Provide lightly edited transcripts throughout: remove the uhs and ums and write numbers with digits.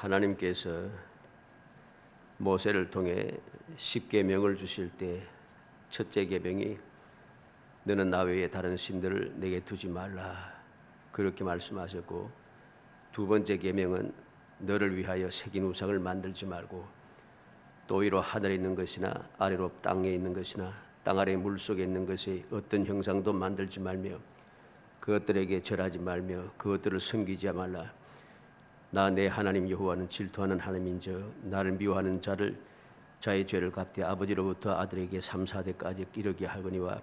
하나님께서 모세를 통해 십계명을 주실 때 첫째 계명이 너는 나 외에 다른 신들을 내게 두지 말라 그렇게 말씀하셨고, 두 번째 계명은 너를 위하여 새긴 우상을 만들지 말고 또 위로 하늘에 있는 것이나 아래로 땅에 있는 것이나 땅 아래 물속에 있는 것의 어떤 형상도 만들지 말며 그것들에게 절하지 말며 그것들을 섬기지 말라. 나 내 하나님 여호와는 질투하는 하나님인즉 나를 미워하는 자를 자의 죄를 갚되 아버지로부터 아들에게 3, 4대까지 이르게 하거니와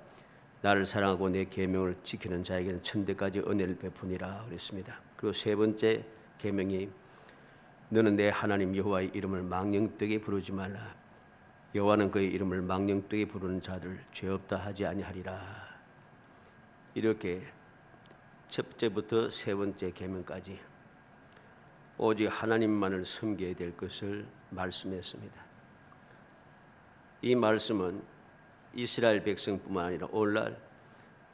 나를 사랑하고 내 계명을 지키는 자에게는 천대까지 은혜를 베푸니라 그랬습니다. 그리고 세 번째 계명이 너는 내 하나님 여호와의 이름을 망령되게 부르지 말라. 여호와는 그의 이름을 망령되게 부르는 자들 죄 없다 하지 아니하리라. 이렇게 첫째부터 세 번째 계명까지 오직 하나님만을 섬겨야 될 것을 말씀했습니다. 이 말씀은 이스라엘 백성뿐만 아니라 오늘날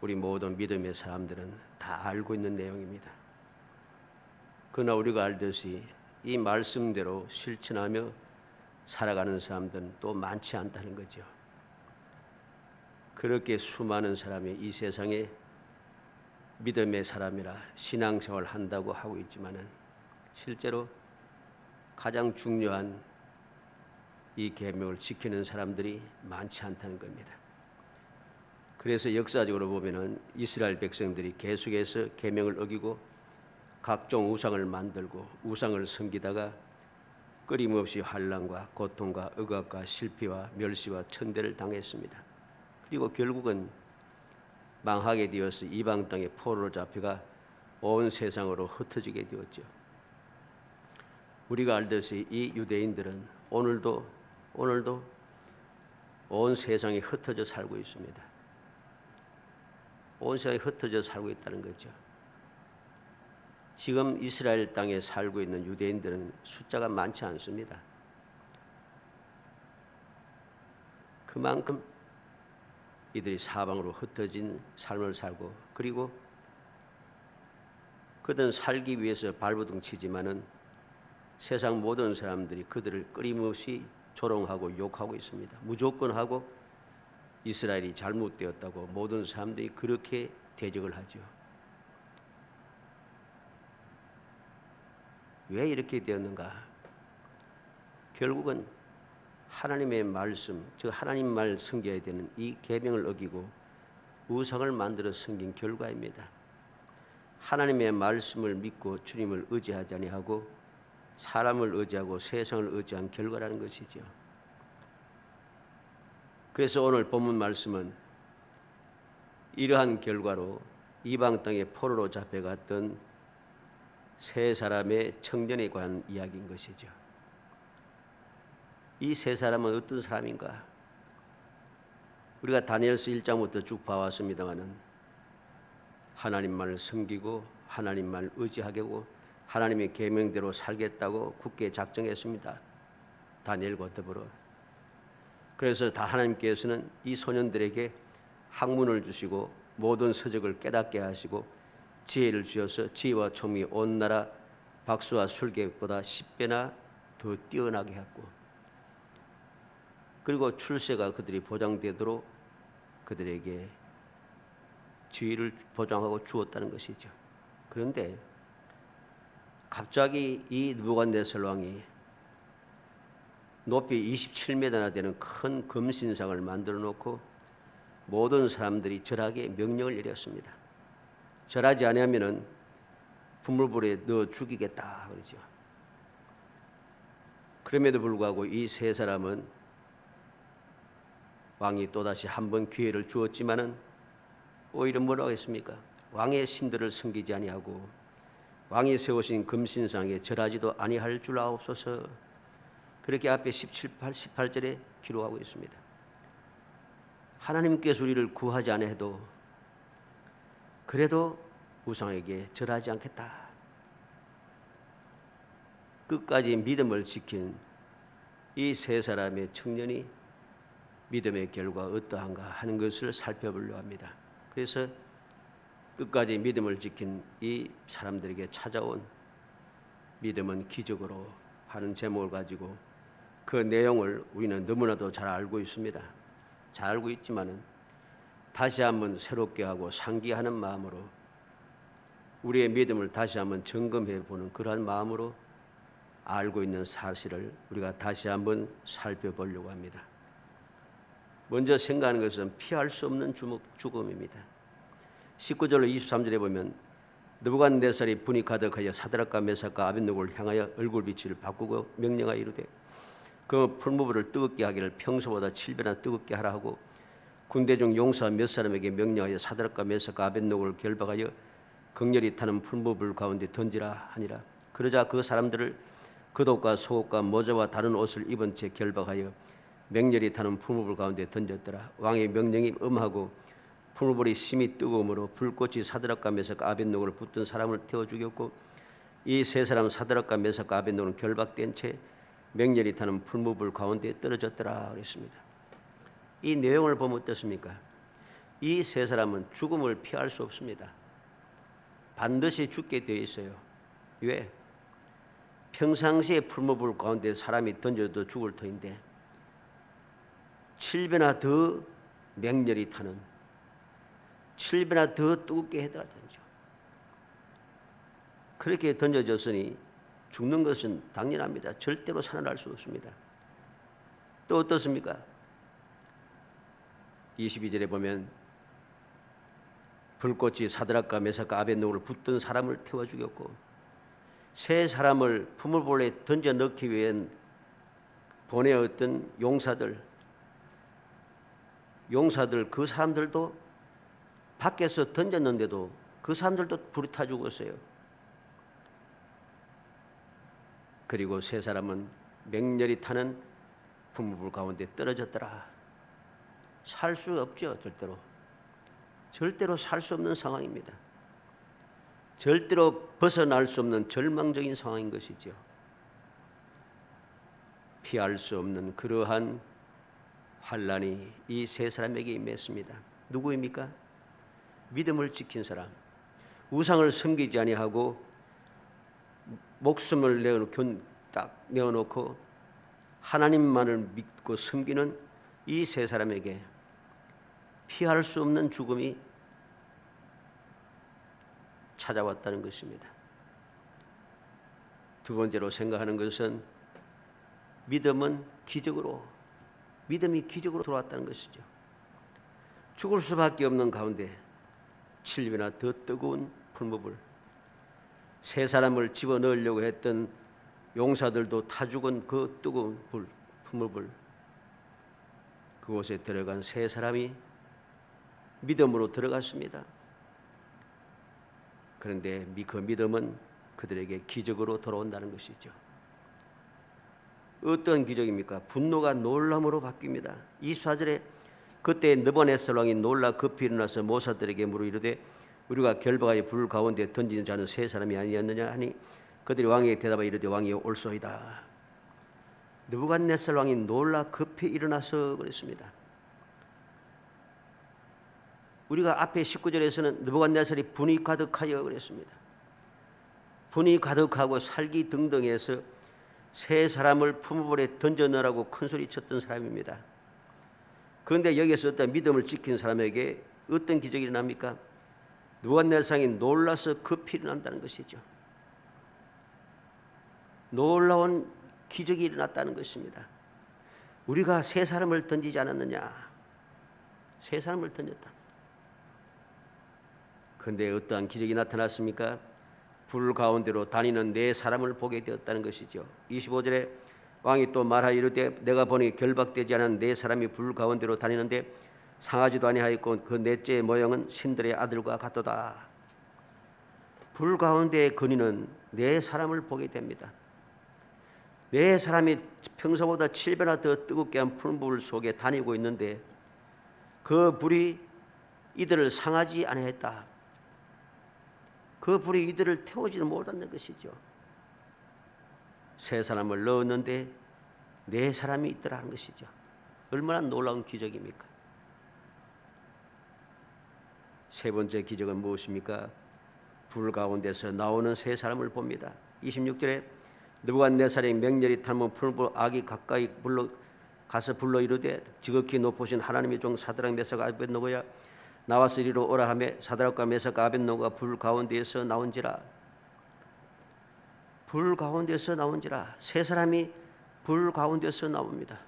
우리 모든 믿음의 사람들은 다 알고 있는 내용입니다. 그러나 우리가 알듯이 이 말씀대로 실천하며 살아가는 사람들은 또 많지 않다는 거죠. 그렇게 수많은 사람이 이 세상에 믿음의 사람이라 신앙생활을 한다고 하고 있지만은 실제로 가장 중요한 이 계명을 지키는 사람들이 많지 않다는 겁니다. 그래서 역사적으로 보면은 이스라엘 백성들이 계속해서 계명을 어기고 각종 우상을 만들고 우상을 섬기다가 끊임없이 환난과 고통과 억압과 실패와 멸시와 천대를 당했습니다. 그리고 결국은 망하게 되어서 이방 땅의 포로로 잡혀가 온 세상으로 흩어지게 되었죠. 우리가 알듯이 이 유대인들은 오늘도 온 세상에 흩어져 살고 있습니다. 온 세상에 흩어져 살고 있다는 거죠. 지금 이스라엘 땅에 살고 있는 유대인들은 숫자가 많지 않습니다. 그만큼 이들이 사방으로 흩어진 삶을 살고, 그리고 그들은 살기 위해서 발버둥 치지만은 세상 모든 사람들이 그들을 끊임없이 조롱하고 욕하고 있습니다. 무조건 하고 이스라엘이 잘못되었다고 모든 사람들이 그렇게 대적을 하죠. 왜 이렇게 되었는가? 결국은 하나님의 말씀, 즉 하나님 말 섬겨야 되는 이 계명을 어기고 우상을 만들어 섬긴 결과입니다. 하나님의 말씀을 믿고 주님을 의지하지 아니하고 사람을 의지하고 세상을 의지한 결과라는 것이죠. 그래서 오늘 본문 말씀은 이러한 결과로 이방 땅에 포로로 잡혀갔던 세 사람의 청년에 관한 이야기인 것이죠. 이 세 사람은 어떤 사람인가? 우리가 다니엘서 1장부터 쭉 봐왔습니다마는 하나님만을 섬기고 하나님만을 의지하고 하나님의 계명대로 살겠다고 굳게 작정했습니다. 다니엘과 더불어. 그래서 다 하나님께서는 이 소년들에게 학문을 주시고 모든 서적을 깨닫게 하시고 지혜를 주셔서 지혜와 총명이 온 나라 박수와 술객보다 10배나 더 뛰어나게 했고, 그리고 출세가 그들이 보장되도록 그들에게 지위를 보장하고 주었다는 것이죠. 그런데 갑자기 이 느부갓네살 왕이 높이 27m나 되는 큰 금신상을 만들어 놓고 모든 사람들이 절하게 명령을 내렸습니다. 절하지 아니하면은 분물불에 넣어 죽이겠다 그러죠. 그럼에도 불구하고 이 세 사람은 왕이 또다시 한번 기회를 주었지만은 오히려 뭐라고 했습니까? 왕의 신들을 섬기지 아니하고 왕이 세우신 금신상에 절하지도 아니할 줄 아옵소서. 그렇게 앞에 18절에 기록하고 있습니다. 하나님께서 우리를 구하지 않아도 그래도 우상에게 절하지 않겠다. 끝까지 믿음을 지킨 이 세 사람의 청년이 믿음의 결과가 어떠한가 하는 것을 살펴보려고 합니다. 그래서 끝까지 믿음을 지킨 이 사람들에게 찾아온 믿음은 기적으로 하는 제목을 가지고 그 내용을 우리는 너무나도 잘 알고 있습니다. 잘 알고 있지만은 다시 한번 새롭게 하고 상기하는 마음으로 우리의 믿음을 다시 한번 점검해 보는 그러한 마음으로 알고 있는 사실을 우리가 다시 한번 살펴보려고 합니다. 먼저 생각하는 것은 피할 수 없는 죽음입니다. 19절로 23절에 보면 느부갓네살이 분이 가득하여 사드락과 메삭과 아벳느고를 향하여 얼굴빛을 바꾸고 명령하여 이르되 그 풀무불을 뜨겁게 하기를 평소보다 7배나 뜨겁게 하라 하고 군대 중 용사 몇 사람에게 명령하여 사드락과 메삭과 아벳느고를 결박하여 극렬히 타는 풀무불 가운데 던지라 하니라. 그러자 그 사람들을 겉옷과 속옷과 모자와 다른 옷을 입은 채 결박하여 맹렬히 타는 풀무불 가운데 던졌더라. 왕의 명령이 엄하고 풀무불이 심히 뜨거움으로 불꽃이 사드락과 메삭과 아벳느고를 붙든 사람을 태워 죽였고 이 세 사람 사드락과 메삭과 아벳느고는 결박된 채 맹렬히 타는 풀무불 가운데 떨어졌더라 그랬습니다. 이 내용을 보면 어떻습니까? 이 세 사람은 죽음을 피할 수 없습니다. 반드시 죽게 되어 있어요. 왜? 평상시에 풀무불 가운데 사람이 던져도 죽을 터인데 7배나 더 맹렬히 타는 7배나 더 뜨겁게 해다 던져. 그렇게 던져졌으니 죽는 것은 당연합니다. 절대로 살아날 수 없습니다. 또 어떻습니까? 22절에 보면 불꽃이 사드락과 메삭과 아벳느고를 붙든 사람을 태워 죽였고 세 사람을 풀무불에 던져 넣기 위해 보내었던 용사들 그 사람들도 밖에서 던졌는데도 그 사람들도 불이 타 죽었어요. 그리고 세 사람은 맹렬히 타는 풀무불 가운데 떨어졌더라. 살 수 없죠. 절대로 살 수 없는 상황입니다. 절대로 벗어날 수 없는 절망적인 상황인 것이죠. 피할 수 없는 그러한 환난이 이 세 사람에게 임했습니다. 누구입니까? 믿음을 지킨 사람, 우상을 섬기지 아니하고 목숨을 내어놓고 하나님만을 믿고 섬기는 이 세 사람에게 피할 수 없는 죽음이 찾아왔다는 것입니다. 두 번째로 생각하는 것은 믿음이 기적으로 돌아왔다는 것이죠. 죽을 수밖에 없는 가운데 7배나 더 뜨거운 풀무불, 세 사람을 집어넣으려고 했던 용사들도 타 죽은 그 뜨거운 풀무불, 그곳에 들어간 세 사람이 믿음으로 들어갔습니다. 그런데 그 믿음은 그들에게 기적으로 돌아온다는 것이죠. 어떤 기적입니까? 분노가 놀람으로 바뀝니다. 24절에 그때 느부갓네살 왕이 놀라 급히 일어나서 모사들에게 물어 이르되 우리가 결박하여 불 가운데 던지는 자는 세 사람이 아니었느냐 하니 그들이 왕에게 대답하여 이르되 왕이 옳소이다. 느부갓네살 왕이 놀라 급히 일어나서 그랬습니다. 우리가 앞에 19절에서는 느부갓네살이 분이 가득하여 그랬습니다. 분이 가득하고 살기 등등해서 세 사람을 풀무불에 던져 넣으라고 큰 소리 쳤던 사람입니다. 그런데 여기서 어떤 믿음을 지킨 사람에게 어떤 기적이 일어납니까? 느부갓네살이 놀라서 급히 일어난다는 것이죠. 놀라운 기적이 일어났다는 것입니다. 우리가 세 사람을 던지지 않았느냐? 세 사람을 던졌다. 그런데 어떠한 기적이 나타났습니까? 불 가운데로 다니는 네 사람을 보게 되었다는 것이죠. 25절에 왕이 또 말하여 이르되 내가 보니 결박되지 않은 네 사람이 불 가운데로 다니는데 상하지도 아니하였고 그 넷째의 모양은 신들의 아들과 같도다. 불 가운데에 거니는 네 사람을 보게 됩니다. 네 사람이 평소보다 7배나 더 뜨겁게 한 풀무불 속에 다니고 있는데 그 불이 이들을 상하지 아니했다. 그 불이 이들을 태우지는 못한다는 것이죠. 세 사람을 넣었는데 네 사람이 있더라는 것이죠. 얼마나 놀라운 기적입니까? 세 번째 기적은 무엇입니까? 불 가운데서 나오는 세 사람을 봅니다. 26절에 느부갓네살의 명렬히 탈문 풀보 악이 가까이 가서 불러 이르되 지극히 높으신 하나님의 종 사드락 메삭 아벳노고야 나와서 이리로 오라 하매 사드락과 메삭 아벳노고가 불 가운데에서 나온지라. 불 가운데서 나온지라. 세 사람이 불 가운데서 나옵니다.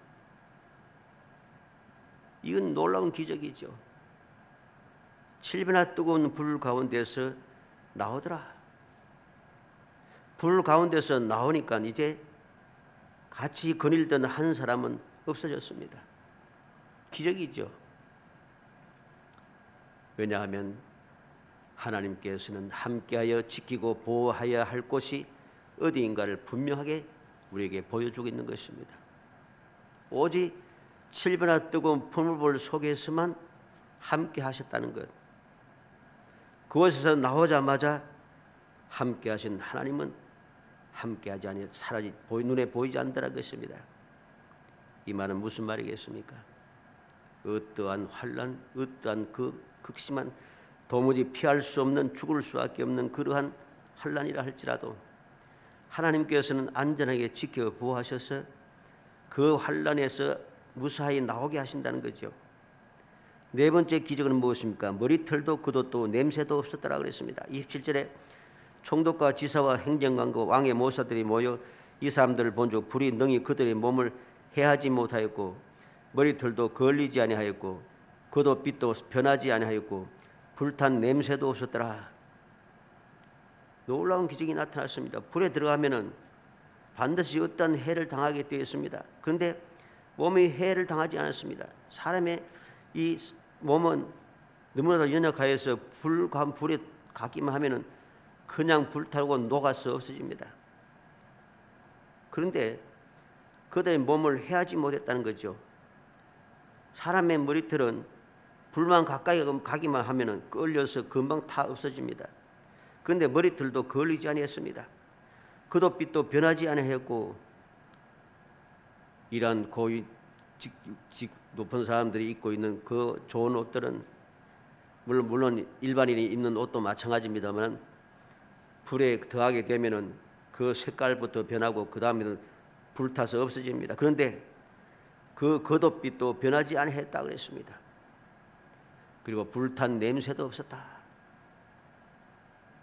이건 놀라운 기적이죠. 7배나 뜨거운 불 가운데서 나오더라. 불 가운데서 나오니까 이제 같이 거닐던 한 사람은 없어졌습니다. 기적이죠. 왜냐하면 하나님께서는 함께하여 지키고 보호하여야 할 곳이 어디인가를 분명하게 우리에게 보여주고 있는 것입니다. 오직 7배나 뜨거운 풀물 속에서만 함께 하셨다는 것. 그곳에서 나오자마자 함께 하신 하나님은 함께하지 아니 사라지 눈에 보이지 않더라는 것입니다. 이 말은 무슨 말이겠습니까? 어떠한 환난, 어떠한 그 극심한 도무지 피할 수 없는 죽을 수밖에 없는 그러한 환난이라 할지라도 하나님께서는 안전하게 지켜 보호하셔서 그 환난에서 무사히 나오게 하신다는 거죠. 네 번째 기적은 무엇입니까? 머리털도 겉옷도 냄새도 없었더라 그랬습니다. 27절에 총독과 지사와 행정관과 왕의 모사들이 모여 이 사람들을 본즉 불이 능히 그들의 몸을 해하지 못하였고 머리털도 걸리지 아니하였고 겉옷빛도 변하지 아니하였고 불탄 냄새도 없었더라. 놀라운 기적이 나타났습니다. 불에 들어가면은 반드시 어떤 해를 당하게 되어 있습니다. 그런데 몸이 해를 당하지 않았습니다. 사람의 이 몸은 너무나도 연약하여서 불에 가기만 하면은 그냥 불타고 녹아서 없어집니다. 그런데 그들의 몸을 해하지 못했다는 거죠. 사람의 머리털은 불만 가까이 가기만 하면은 끌려서 금방 타 없어집니다. 그런데 머리털도 걸리지 아니했습니다. 겉옷빛도 변하지 아니했고 이러한 고위 높은 사람들이 입고 있는 그 좋은 옷들은 물론 일반인이 입는 옷도 마찬가지입니다만 불에 더하게 되면은 그 색깔부터 변하고 그 다음에는 불타서 없어집니다. 그런데 그 겉옷빛도 변하지 아니했다 그랬습니다. 그리고 불탄 냄새도 없었다.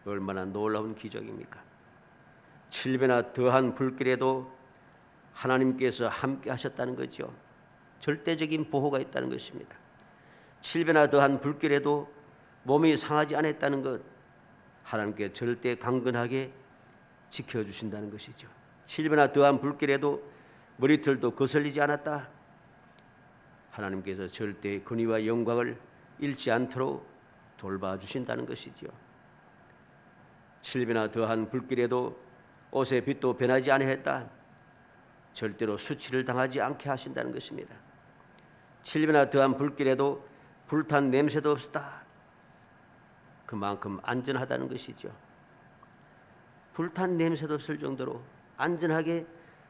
얼마나 놀라운 기적입니까? 7배나 더한 불길에도 하나님께서 함께 하셨다는 거죠. 절대적인 보호가 있다는 것입니다. 7배나 더한 불길에도 몸이 상하지 않았다는 것, 하나님께 절대 강건하게 지켜주신다는 것이죠. 7배나 더한 불길에도 머리털도 거슬리지 않았다. 하나님께서 절대 권위와 영광을 잃지 않도록 돌봐주신다는 것이죠. 7배나 더한 불길에도 옷의 빛도 변하지 아니했다. 절대로 수치를 당하지 않게 하신다는 것입니다. 7배나 더한 불길에도 불탄 냄새도 없었다. 그만큼 안전하다는 것이죠. 불탄 냄새도 없을 정도로 안전하게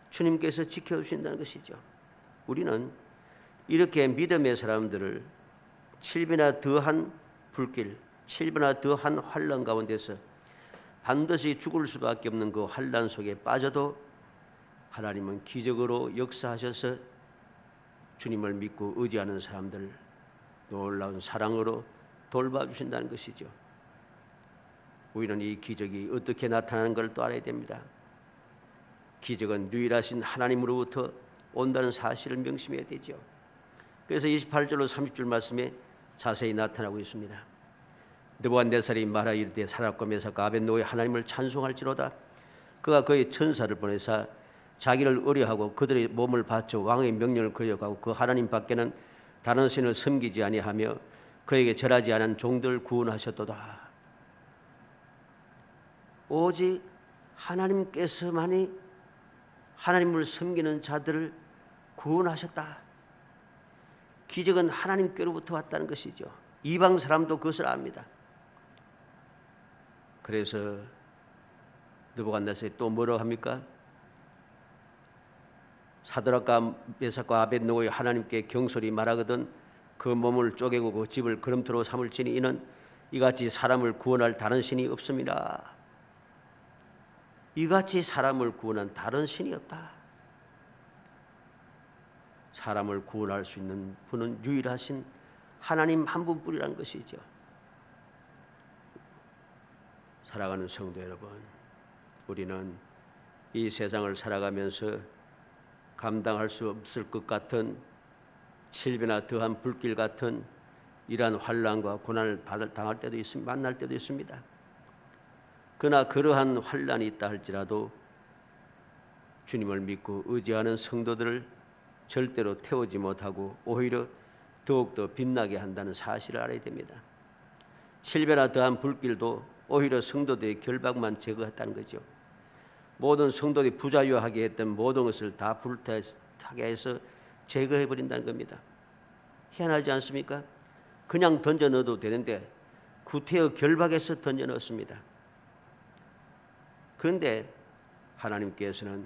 주님께서 지켜주신다는 것이죠. 우리는 이렇게 믿음의 사람들을 7배나 더한 불길, 7배나 더한 환난 가운데서 반드시 죽을 수밖에 없는 그 환난 속에 빠져도 하나님은 기적으로 역사하셔서 주님을 믿고 의지하는 사람들 놀라운 사랑으로 돌봐주신다는 것이죠. 우리는 이 기적이 어떻게 나타나는 걸 또 알아야 됩니다. 기적은 유일하신 하나님으로부터 온다는 사실을 명심해야 되죠. 그래서 28절로 30절 말씀에 자세히 나타나고 있습니다. 느부갓네살이 말하 이르되 사드락과 메삭과 아벳노고의 하나님을 찬송할지로다. 그가 그의 천사를 보내사 자기를 의뢰하고 그들의 몸을 바쳐 왕의 명령을 거역하고 그 하나님 밖에는 다른 신을 섬기지 아니하며 그에게 절하지 않은 종들을 구원하셨도다. 오직 하나님께서만이 하나님을 섬기는 자들을 구원하셨다. 기적은 하나님께로부터 왔다는 것이죠. 이방 사람도 그것을 압니다. 그래서 느부갓네살이 또 뭐라고 합니까? 사드락과 메삭과 아벳노고의 하나님께 경솔히 말하거든 그 몸을 쪼개고 그 집을 거름토로 삼을지니 이는 이같이 사람을 구원할 다른 신이 없습니다. 이같이 사람을 구원한 다른 신이 없다. 사람을 구원할 수 있는 분은 유일하신 하나님 한 분뿐이라는 것이죠. 사랑하는 성도 여러분, 우리는 이 세상을 살아가면서 감당할 수 없을 것 같은 7배나 더한 불길 같은 이러한 환난과 고난을 당할 때도 있습니다. 만날 때도 있습니다. 그러나 그러한 환난이 있다 할지라도 주님을 믿고 의지하는 성도들을 절대로 태우지 못하고 오히려 더욱더 빛나게 한다는 사실을 알아야 됩니다. 7배나 더한 불길도 오히려 성도들의 결박만 제거했다는 거죠. 모든 성도들이 부자유하게 했던 모든 것을 다 불타게 해서 제거해버린다는 겁니다. 희한하지 않습니까? 그냥 던져 넣어도 되는데 구태여 결박해서 던져 넣었습니다. 그런데 하나님께서는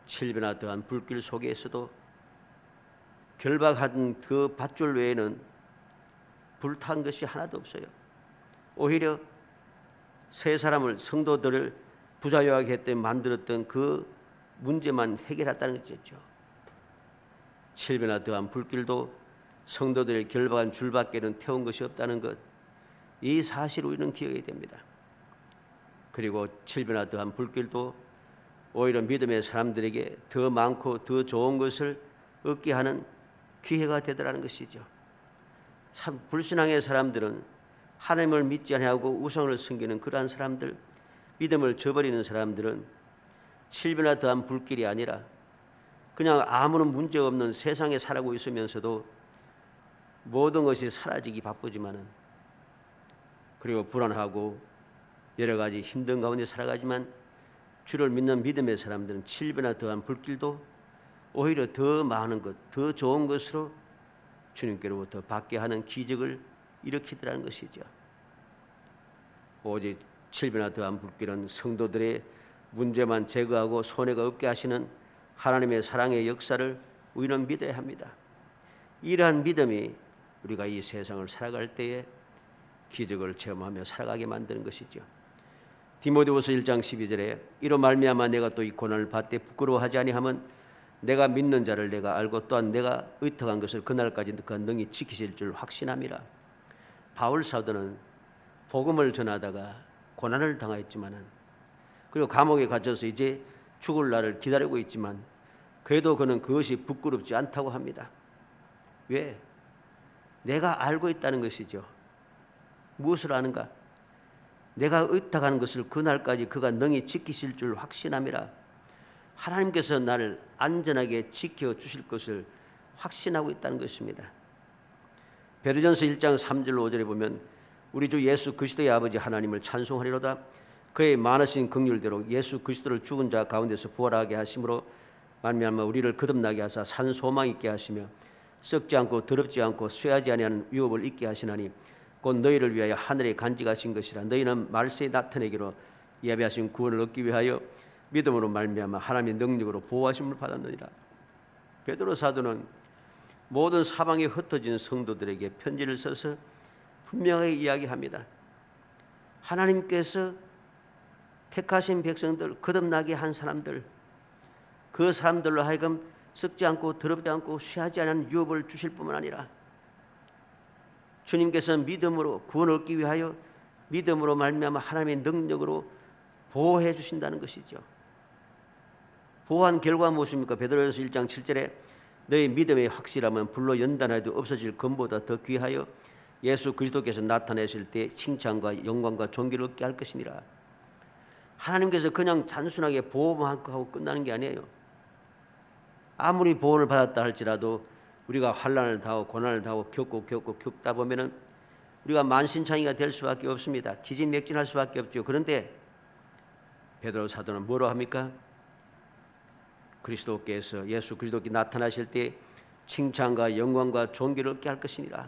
7배나 더한 불길 속에서도 결박한 그 밧줄 외에는 불탄 것이 하나도 없어요. 오히려 세 사람을, 성도들을 부자유하게 했던 만들었던 그 문제만 해결했다는 것이죠. 7배나 더한 불길도 성도들의 결박한 줄밖에는 태운 것이 없다는 것, 이 사실을 우리는 기억해야 됩니다. 그리고 7배나 더한 불길도 오히려 믿음의 사람들에게 더 많고 더 좋은 것을 얻게 하는 기회가 되더라는 것이죠. 참 불신앙의 사람들은 하나님을 믿지 아니하고 우상을 섬기는 그러한 사람들, 믿음을 저버리는 사람들은 7배나 더한 불길이 아니라 그냥 아무런 문제 없는 세상에 살아가고 있으면서도 모든 것이 사라지기 바쁘지만은, 그리고 불안하고 여러 가지 힘든 가운데 살아가지만 주를 믿는 믿음의 사람들은 7배나 더한 불길도 오히려 더 많은 것, 더 좋은 것으로 주님께로부터 받게 하는 기적을 일으키더라는 것이죠. 오직 7배나 더한 불길은 성도들의 문제만 제거하고 손해가 없게 하시는 하나님의 사랑의 역사를 우리는 믿어야 합니다. 이러한 믿음이 우리가 이 세상을 살아갈 때에 기적을 체험하며 살아가게 만드는 것이죠. 디모데후서 1장 12절에 이로 말미암아 내가 또 이 고난을 받되 부끄러워하지 아니함은 내가 믿는 자를 내가 알고 또한 내가 의탁한 것을 그날까지 그가 능히 지키실 줄 확신함이라. 바울 사도는 복음을 전하다가 고난을 당하였지만은, 그리고 감옥에 갇혀서 이제 죽을 날을 기다리고 있지만 그래도 그는 그것이 부끄럽지 않다고 합니다. 왜? 내가 알고 있다는 것이죠. 무엇을 아는가? 내가 의탁하는 것을 그날까지 그가 능히 지키실 줄 확신함이라. 하나님께서 나를 안전하게 지켜주실 것을 확신하고 있다는 것입니다. 베드로전서 1장 3절 5절에 보면 우리 주 예수 그리스도의 아버지 하나님을 찬송하리로다. 그의 많으신 긍휼대로 예수 그리스도를 죽은 자 가운데서 부활하게 하심으로 말미암아 우리를 거듭나게 하사 산 소망 있게 하시며 썩지 않고 더럽지 않고 쇠하지 아니하는 유업을 있게 하시나니 곧 너희를 위하여 하늘에 간직하신 것이라. 너희는 말세에 나타내기로 예비하신 구원을 얻기 위하여 믿음으로 말미암아 하나님의 능력으로 보호하심을 받았느니라. 베드로 사도는 모든 사방에 흩어진 성도들에게 편지를 써서 분명하게 이야기합니다. 하나님께서 택하신 백성들, 거듭나게 한 사람들, 그 사람들로 하여금 썩지 않고 더럽지 않고 쇠하지 않은 유업을 주실 뿐만 아니라 주님께서 믿음으로 구원을 얻기 위하여 믿음으로 말미암아 하나님의 능력으로 보호해 주신다는 것이죠. 보호한 결과가 무엇입니까? 베드로전서 1장 7절에 너희 믿음의 확실함은 불로 연단해도 없어질 금보다 더 귀하여 예수 그리스도께서 나타내실 때 칭찬과 영광과 존귀를 얻게 할 것이니라. 하나님께서 그냥 단순하게 보호만 하고 끝나는 게 아니에요. 아무리 보호를 받았다 할지라도 우리가 환난을 당하고 고난을 당하고 겪다 보면은 우리가 만신창이가 될 수밖에 없습니다. 기진맥진할 수밖에 없죠. 그런데 베드로 사도는 뭐로 합니까? 그리스도께서 예수 그리스도께 나타나실 때 칭찬과 영광과 존귀를 얻게 할 것이니라.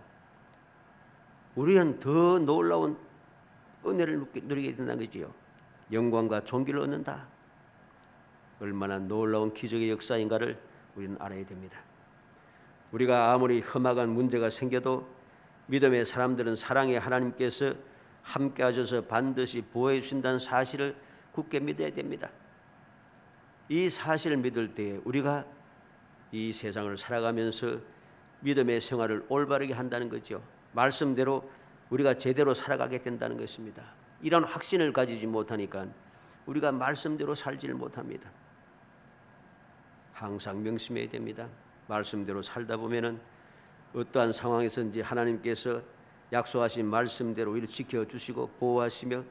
우리는 더 놀라운 은혜를 누리게 된다는 거지요. 영광과 존귀를 얻는다. 얼마나 놀라운 기적의 역사인가를 우리는 알아야 됩니다. 우리가 아무리 험악한 문제가 생겨도 믿음의 사람들은 사랑의 하나님께서 함께 하셔서 반드시 보호해 주신다는 사실을 굳게 믿어야 됩니다. 이 사실을 믿을 때 우리가 이 세상을 살아가면서 믿음의 생활을 올바르게 한다는 거죠. 말씀대로 우리가 제대로 살아가게 된다는 것입니다. 이런 확신을 가지지 못하니까 우리가 말씀대로 살지를 못합니다. 항상 명심해야 됩니다. 말씀대로 살다 보면은 어떠한 상황에서든지 하나님께서 약속하신 말씀대로 우리를 지켜주시고 보호하시며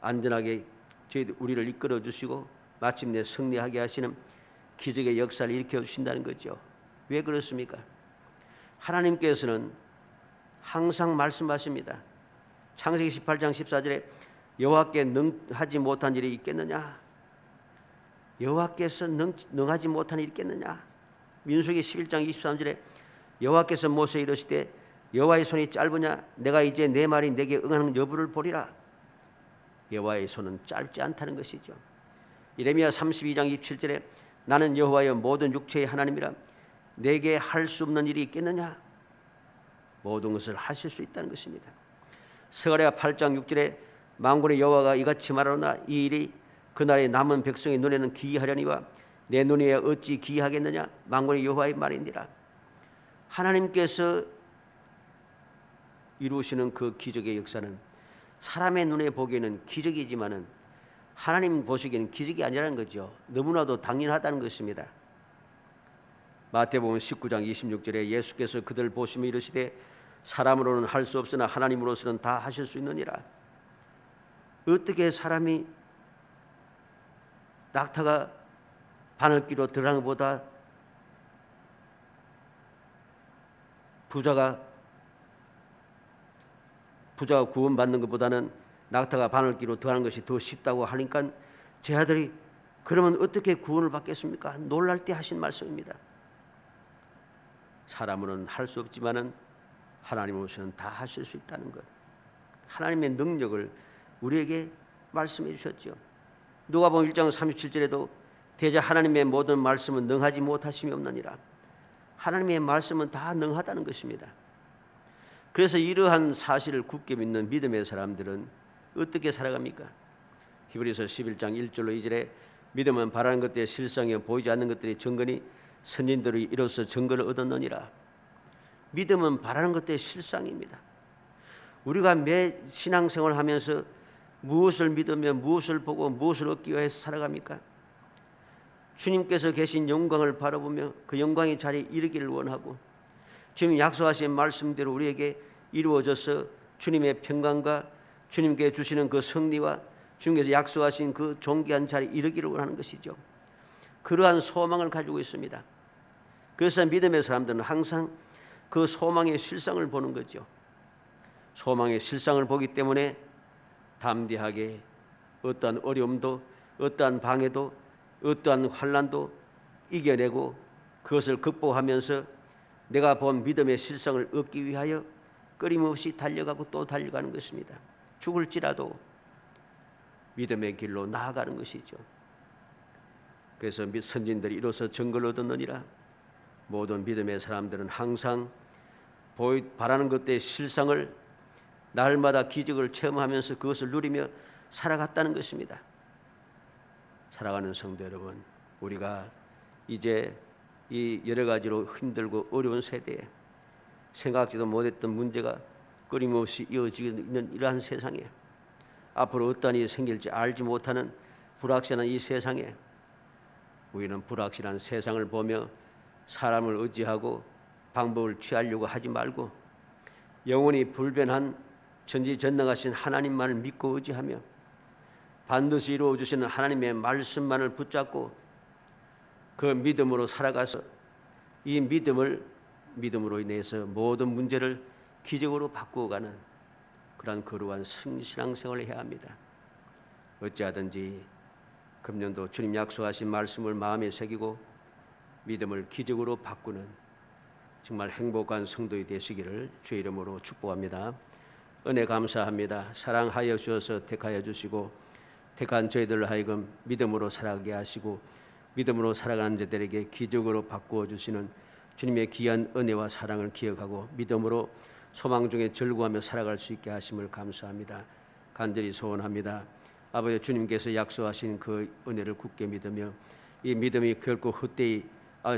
안전하게 우리를 이끌어 주시고 마침내 승리하게 하시는 기적의 역사를 일으켜 주신다는 거죠. 왜 그렇습니까? 하나님께서는 항상 말씀하십니다. 창세기 18장 14절에 여호와께 능하지 못한 일이 있겠느냐? 여호와께서 능하지 못한 일이 있겠느냐? 민수기 11장 23절에 여호와께서 모세에 이르시되 여호와의 손이 짧으냐? 내가 이제 내 말이 내게 응하는 여부를 보리라. 여호와의 손은 짧지 않다는 것이죠. 예레미야 32장 27절에 나는 여호와여 모든 육체의 하나님이라 내게 할 수 없는 일이 있겠느냐? 모든 것을 하실 수 있다는 것입니다. 스가랴 8장 6절에 만군의 여호와가 이같이 말하노라 이 일이 그날의 남은 백성의 눈에는 기이하려니와 내 눈에 어찌 기이하겠느냐? 만군의 여호와의 말이니라. 하나님께서 이루시는 그 기적의 역사는 사람의 눈에 보기에는 기적이지만은 하나님 보시기에는 기적이 아니라는 거죠. 너무나도 당연하다는 것입니다. 마태복음 19장 26절에 예수께서 그들 보시며 이르시되 사람으로는 할 수 없으나 하나님으로서는 다 하실 수 있느니라. 어떻게 사람이 낙타가 바늘귀로 들어가는 것보다 부자가 구원받는 것보다는 낙타가 바늘귀로 들어가는 것이 더 쉽다고 하니까 제 아들이 그러면 어떻게 구원을 받겠습니까? 놀랄 때 하신 말씀입니다. 사람으로는 할 수 없지만은 하나님으로서는 다 하실 수 있다는 것. 하나님의 능력을 우리에게 말씀해 주셨죠. 누가복음 1장 37절에도 대저 하나님의 모든 말씀은 능하지 못하심이 없느니라. 하나님의 말씀은 다 능하다는 것입니다. 그래서 이러한 사실을 굳게 믿는 믿음의 사람들은 어떻게 살아갑니까? 히브리서 11장 1절로 2절에 믿음은 바라는 것들의 실상이요 보이지 않는 것들의 증거니 선진들이 이로써 증거를 얻었느니라. 믿음은 바라는 것들의 실상입니다. 우리가 매 신앙생활을 하면서 무엇을 믿으며 무엇을 보고 무엇을 얻기 위해서 살아갑니까? 주님께서 계신 영광을 바라보며 그 영광의 자리에 이르기를 원하고 주님 약속하신 말씀대로 우리에게 이루어져서 주님의 평강과 주님께 주시는 그 승리와 주님께서 약속하신 그 존귀한 자리에 이르기를 원하는 것이죠. 그러한 소망을 가지고 있습니다. 그래서 믿음의 사람들은 항상 그 소망의 실상을 보는 거죠. 소망의 실상을 보기 때문에 담대하게 어떠한 어려움도 어떠한 방해도 어떠한 환난도 이겨내고 그것을 극복하면서 내가 본 믿음의 실상을 얻기 위하여 끊임없이 달려가고 또 달려가는 것입니다. 죽을지라도 믿음의 길로 나아가는 것이죠. 그래서 선진들이 이로써 증거를 얻었느니라. 모든 믿음의 사람들은 항상 바라는 것들의 실상을 날마다 기적을 체험하면서 그것을 누리며 살아갔다는 것입니다. 살아가는 성도 여러분, 우리가 이제 이 여러 가지로 힘들고 어려운 세대에 생각지도 못했던 문제가 끊임없이 이어지고 있는 이러한 세상에 앞으로 어떤 일이 생길지 알지 못하는 불확실한 이 세상에 우리는 불확실한 세상을 보며 사람을 의지하고 방법을 취하려고 하지 말고 영원히 불변한 전지전능하신 하나님만을 믿고 의지하며 반드시 이루어 주시는 하나님의 말씀만을 붙잡고 그 믿음으로 살아가서 이 믿음으로 인해서 모든 문제를 기적으로 바꾸어가는 그러한 거룩한 신앙생활을 해야 합니다. 어찌하든지 금년도 주님 약속하신 말씀을 마음에 새기고 믿음을 기적으로 바꾸는 정말 행복한 성도이 되시기를 주의 이름으로 축복합니다. 은혜 감사합니다. 사랑하여 주셔서 택하여 주시고 택한 저희들을 하여금 믿음으로 살아가게 하시고 믿음으로 살아가는 자들에게 기적으로 바꾸어 주시는 주님의 귀한 은혜와 사랑을 기억하고 믿음으로 소망 중에 절구하며 살아갈 수 있게 하심을 감사합니다. 간절히 소원합니다. 아버지 주님께서 약속하신 그 은혜를 굳게 믿으며 이 믿음이 결코 헛되이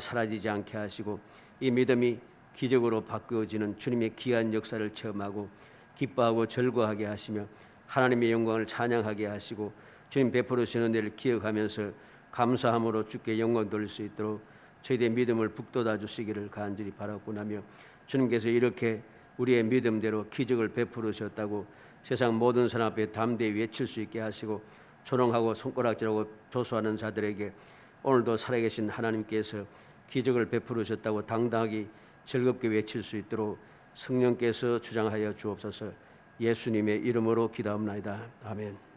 사라지지 않게 하시고 이 믿음이 기적으로 바꾸어지는 주님의 귀한 역사를 체험하고 기뻐하고 즐거워하게 하시며 하나님의 영광을 찬양하게 하시고 주님 베풀으시는 은혜를 기억하면서 감사함으로 주께 영광 돌릴 수 있도록 저희들의 믿음을 북돋아 주시기를 간절히 바라고나며 주님께서 이렇게 우리의 믿음대로 기적을 베풀으셨다고 세상 모든 사람 앞에 담대히 외칠 수 있게 하시고 조롱하고 손가락질하고 조소하는 자들에게 오늘도 살아계신 하나님께서 기적을 베풀으셨다고 당당하게 즐겁게 외칠 수 있도록 성령께서 주장하여 주옵소서. 예수님의 이름으로 기도합나이다. 아멘.